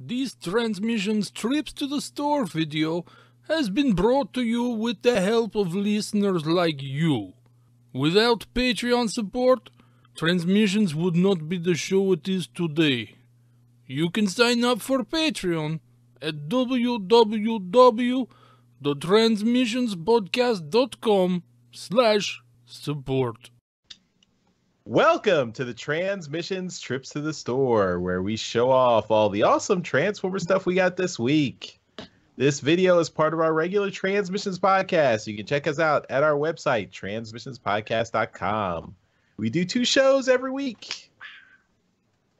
This Transmissions Trips to the Store video has been brought to you with the help of listeners like you. Without Patreon support, Transmissions would not be the show it is today. You can sign up for Patreon at www.transmissionspodcast.com/support. Welcome to the Transmissions Trips to the Store, where we show off all the awesome Transformer stuff we got this week. This video is part of our regular Transmissions podcast. You can check us out at our website, transmissionspodcast.com. We do 2 shows every week.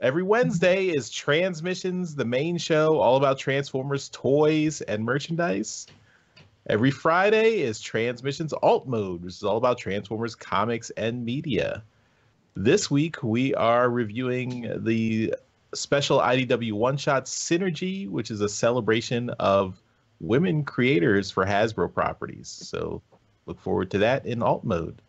Every Wednesday is Transmissions, the main show, all about Transformers toys and merchandise. Every Friday is Transmissions Alt Mode, which is all about Transformers comics and media. This week, we are reviewing the special IDW one-shot Synergy, which is a celebration of women creators for Hasbro properties. So look forward to that in alt mode.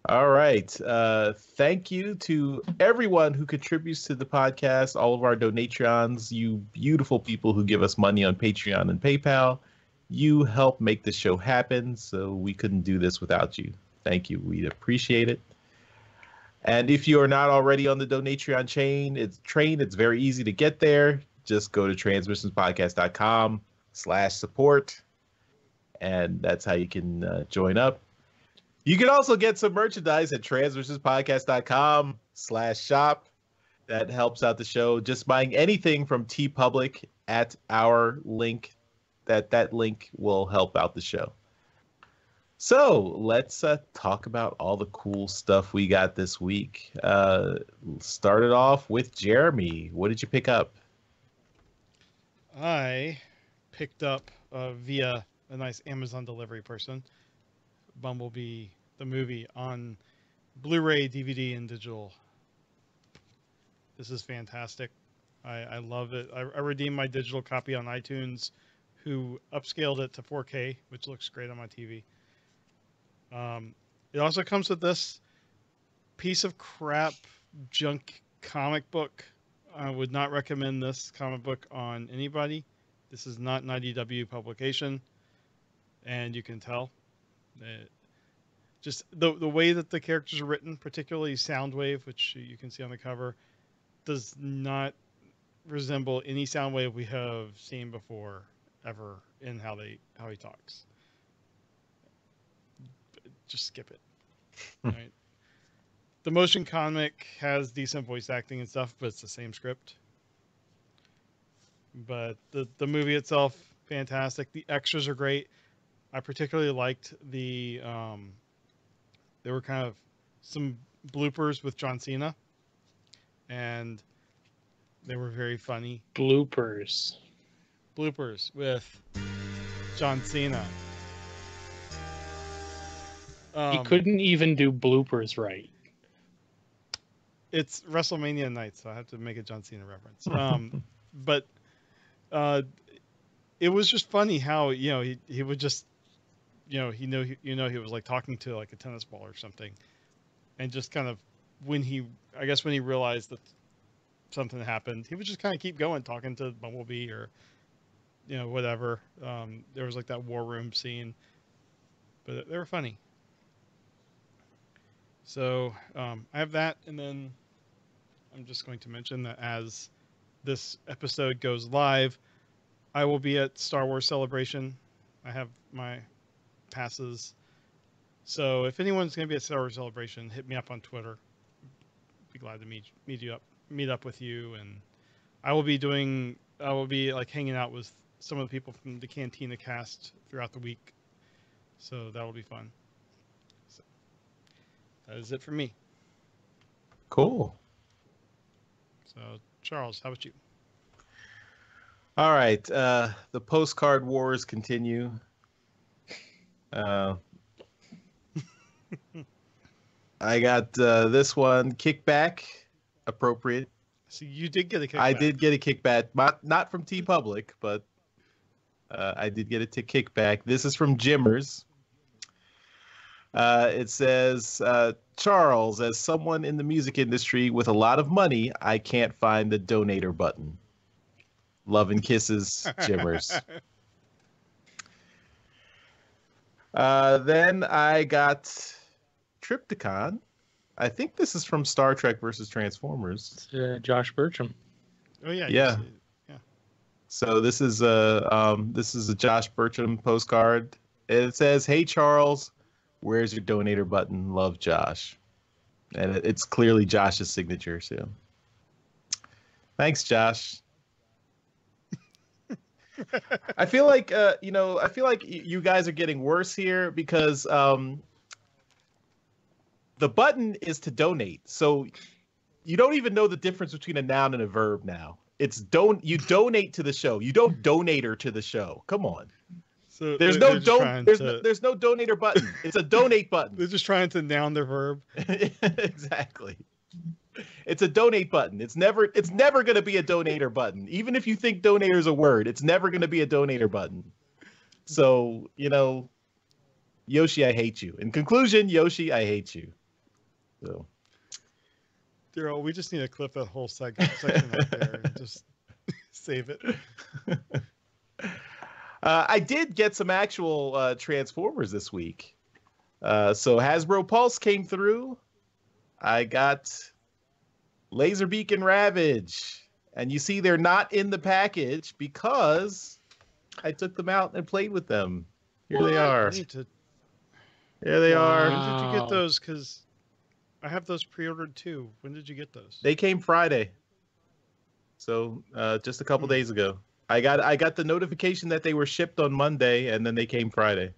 All right. Thank you to everyone who contributes to the podcast, all of our donatrons, you beautiful people who give us money on Patreon and PayPal. You help make the show happen, so we couldn't do this without you. Thank you. We appreciate it. And if you are not already on the Donatreon chain, it's very easy to get there. Just go to transmissionspodcast.com/support. And that's how you can join up. You can also get some merchandise at transmissionspodcast.com/shop. That helps out the show. Just buying anything from TeePublic at our link. That link will help out the show. So let's talk about all the cool stuff we got this week. Started off with Jeremy. What did you pick up? I picked up via a nice Amazon delivery person, Bumblebee, the movie, on Blu-ray, DVD, and digital. This is fantastic. I love it. I redeemed my digital copy on iTunes, who upscaled it to 4K, which looks great on my TV. It also comes with this piece of crap junk comic book. I would not recommend this comic book on anybody. This is not an IDW publication, and you can tell. Just the way that the characters are written, particularly Soundwave, which you can see on the cover, does not resemble any Soundwave we have seen before ever in how he talks. Just skip it. Right? The motion comic has decent voice acting and stuff, but it's the same script. But the movie itself, fantastic. The extras are great. I particularly liked there were kind of some bloopers with John Cena, and they were very funny. Bloopers with John Cena. He couldn't even do bloopers right. It's WrestleMania night, so I have to make a John Cena reference. But it was just funny how he would just he was like talking to like a tennis ball or something, and just kind of when he realized that something happened, he would just kind of keep going talking to Bumblebee or whatever. There was like that war room scene, but they were funny. So I have that, and then I'm just going to mention that as this episode goes live, I will be at Star Wars Celebration. I have my passes. So if anyone's going to be at Star Wars Celebration, hit me up on Twitter. Be glad to meet up with you, and I will be like hanging out with some of the people from the Cantina cast throughout the week. So that will be fun. That is it for me. Cool. So, Charles, how about you? All right. The postcard wars continue. I got this one, Kickback, appropriate. So you did get a kickback. I did get a kickback, not from TeePublic, but I did get a kickback. This is from Jimmers. It says, Charles, as someone in the music industry with a lot of money, I can't find the donator button. Love and kisses, Jimmers. Then I got Triptychon. I think this is from Star Trek versus Transformers. It's, Josh Bertram. Oh yeah. Yeah. Yeah. So this is a Josh Bertram postcard. It says, "Hey Charles, where's your donator button? Love, Josh." And it's clearly Josh's signature. So thanks, Josh. I feel like you guys are getting worse here because the button is to donate. So you don't even know the difference between a noun and a verb now. You donate to the show. You don't donator to the show. Come on. So there's no donator button. It's a donate button. They're just trying to noun the verb. Exactly. It's a donate button. It's never going to be a donator button. Even if you think donator is a word, it's never going to be a donator button. So, Yoshi, I hate you. In conclusion, Yoshi, I hate you. So, Darryl, we just need to clip that whole section right there and just save it. I did get some actual Transformers this week. So Hasbro Pulse came through. I got Laserbeak and Ravage. And you see they're not in the package because I took them out and played with them. Here they are. Here they are. When did you get those? Because I have those pre-ordered too. When did you get those? They came Friday. So just a couple days ago. I got the notification that they were shipped on Monday, and then they came Friday.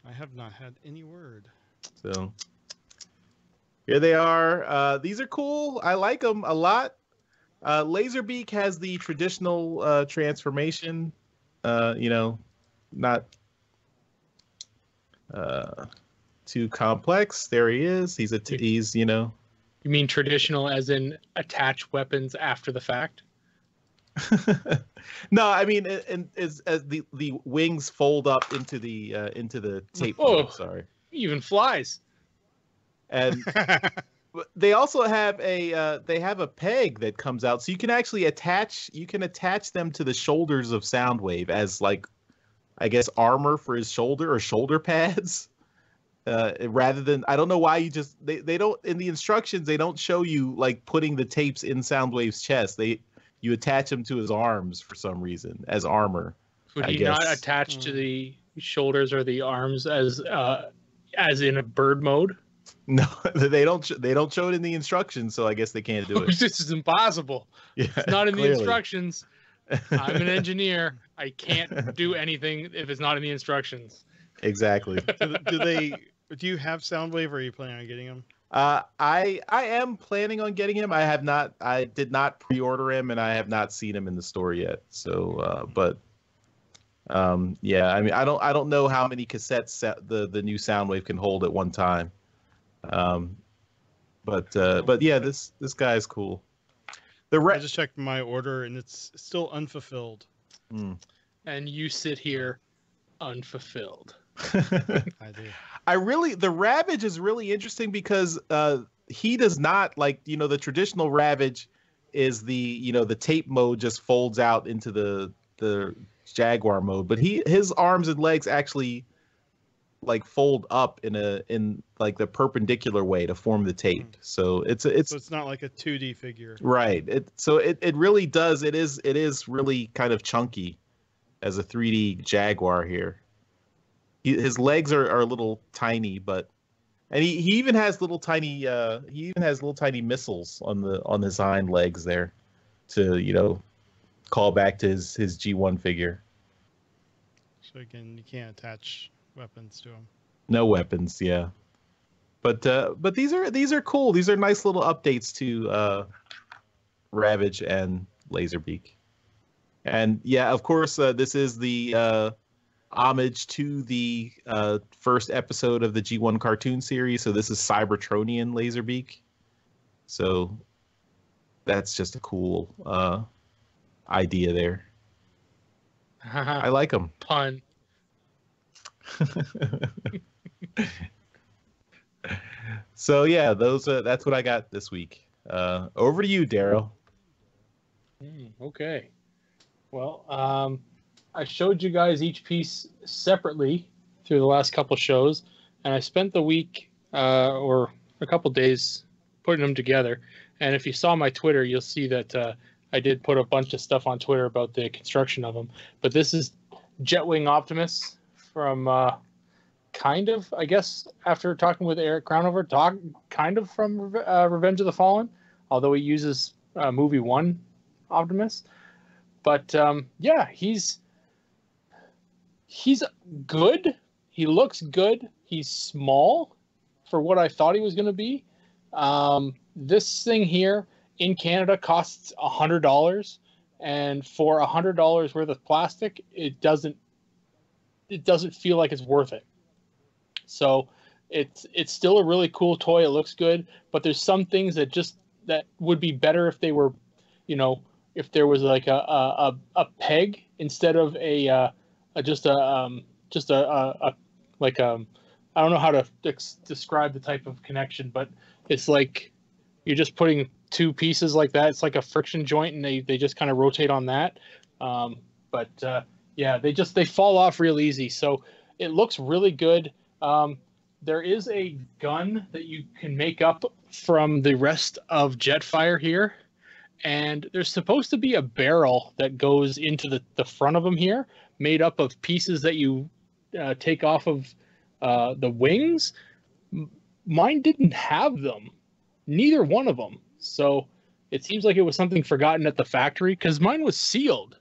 I have not had any word. So here they are. These are cool. I like them a lot. Laserbeak has the traditional transformation. Not too complex. There he is. He's. You mean traditional as in attach weapons after the fact? No, I mean, as the wings fold up into the tape. Oh, sorry. Even flies. And they also have a peg that comes out, so you can actually attach them to the shoulders of Soundwave as, like, I guess, armor for his shoulder or shoulder pads. Rather than, I don't know why they don't, in the instructions they don't show you like putting the tapes in Soundwave's chest. You attach them to his arms for some reason as armor. Would he not attach to the shoulders or the arms as in a bird mode? No, they don't show it in the instructions, so I guess they can't do it. This is impossible. Yeah, it's not in clearly. The instructions. I'm an engineer. I can't do anything if it's not in the instructions. Exactly. Do you have Soundwave, or are you planning on getting them? I am planning on getting him. I did not pre-order him, and I have not seen him in the store yet. So, yeah. I mean, I don't know how many cassettes the new Soundwave can hold at one time. But yeah, this guy is cool. I just checked my order, and it's still unfulfilled. And you sit here unfulfilled. I do. The Ravage is really interesting because he does not, like, the traditional Ravage is the tape mode just folds out into the Jaguar mode, but his arms and legs actually like fold up in like the perpendicular way to form the tape. So it's not like a 2D figure. Right. It really does. It is really kind of chunky as a 3D Jaguar here. His legs are a little tiny, and he even has little tiny missiles on his hind legs there to call back to his G1 figure. So again, you can't attach weapons to him. No weapons, yeah. But these are cool. These are nice little updates to Ravage and Laserbeak. And yeah, of course, this is the homage to the first episode of the G1 cartoon series. So this is Cybertronian Laserbeak. So that's just a cool idea there. I like them. Pun. So yeah, that's what I got this week. Over to you, Darryl. Okay. Well, I showed you guys each piece separately through the last couple shows, and I spent the week or a couple days putting them together. And if you saw my Twitter, you'll see that I did put a bunch of stuff on Twitter about the construction of them. But this is Jetwing Optimus from kind of, I guess, after talking with Eric Crownover, kind of from Revenge of the Fallen, although he uses movie 1 Optimus. But yeah, he's good. He looks good. He's small for what I thought he was going to be. This thing here in Canada costs $100, and for $100 worth of plastic, it doesn't feel like it's worth it. So it's still a really cool toy. It looks good, but there's some things that would be better if they were, if there was like a peg instead of I don't know how to describe the type of connection, but it's like you're just putting two pieces like that. It's like a friction joint, and they just kind of rotate on that. Yeah, they fall off real easy. So it looks really good. There is a gun that you can make up from the rest of Jetfire here. And there's supposed to be a barrel that goes into the front of them here, made up of pieces that you take off of the wings. Mine didn't have them, neither one of them. So it seems like it was something forgotten at the factory, because mine was sealed.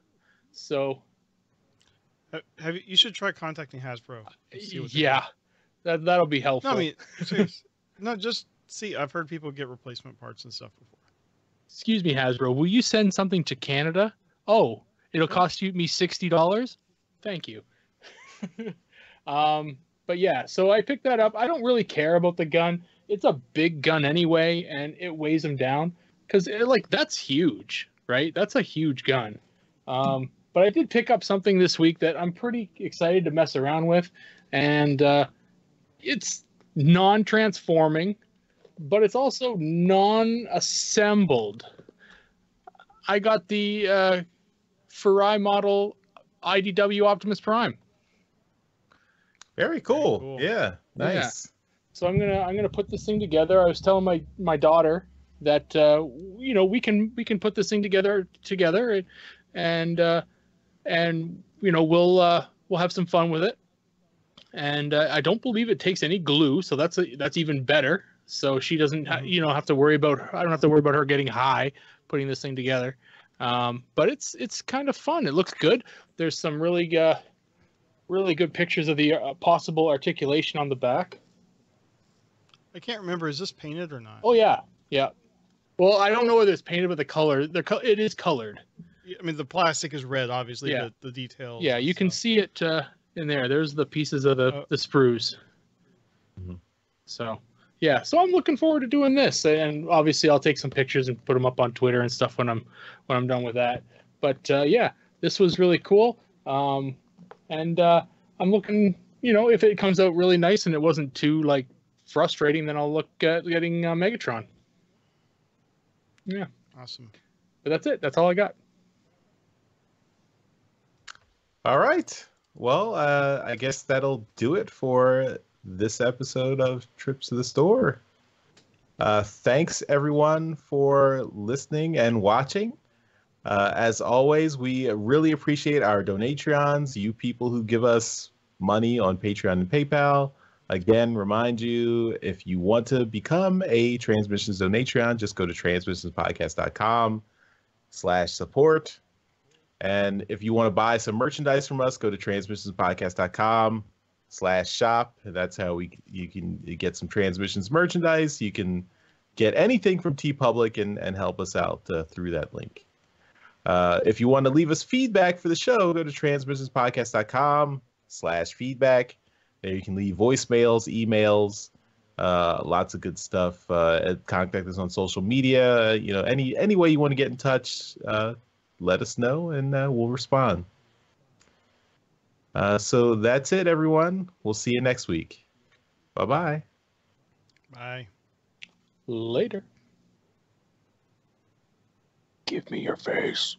So you should try contacting Hasbro. Yeah, that'll be helpful. No, I mean, seriously. No, just see. I've heard people get replacement parts and stuff before. Excuse me, Hasbro. Will you send something to Canada? Oh, it'll cost me $60. Thank you. But yeah, so I picked that up. I don't really care about the gun. It's a big gun anyway, and it weighs them down, because that's huge, right? That's a huge gun. But I did pick up something this week that I'm pretty excited to mess around with, and it's non-transforming, but it's also non-assembled. I got the Farai model IDW Optimus Prime. Very cool. Yeah, nice. Yeah. So I'm gonna put this thing together. I was telling my daughter that we can put this thing together, and we'll have some fun with it. And I don't believe it takes any glue, so that's even better. So she doesn't have to worry about. I don't have to worry about her getting high putting this thing together. But it's kind of fun. It looks good. There's some really good pictures of the possible articulation on the back. I can't remember. Is this painted or not? Oh yeah. Well, I don't know whether it's painted, but the color, it is colored. I mean, the plastic is red, obviously. Yeah. The details. Yeah, you can see it in there. There's the pieces of the sprues. Mm-hmm. So yeah, so I'm looking forward to doing this, and obviously I'll take some pictures and put them up on Twitter and stuff when I'm done with that. But yeah, this was really cool. And I'm looking, if it comes out really nice and it wasn't too frustrating, then I'll look at getting Megatron. Yeah. Awesome. But that's it. That's all I got. All right. Well, I guess that'll do it for this episode of Trips to the Store. Thanks, everyone, for listening and watching. As always, we really appreciate our Donatreons, you people who give us money on Patreon and PayPal. Again, remind you, if you want to become a Transmissions Donatreon, just go to transmissionspodcast.com/support. And if you want to buy some merchandise from us, go to transmissionspodcast.com/shop. That's how you can get some Transmissions merchandise. You can get anything from TeePublic and help us out through that link. If you want to leave us feedback for the show, go to transmissionspodcast.com/feedback. There you can leave voicemails, emails, lots of good stuff. Contact us on social media. Any way you want to get in touch, let us know, and we'll respond. So that's it, everyone. We'll see you next week. Bye-bye. Bye. Later. Give me your face.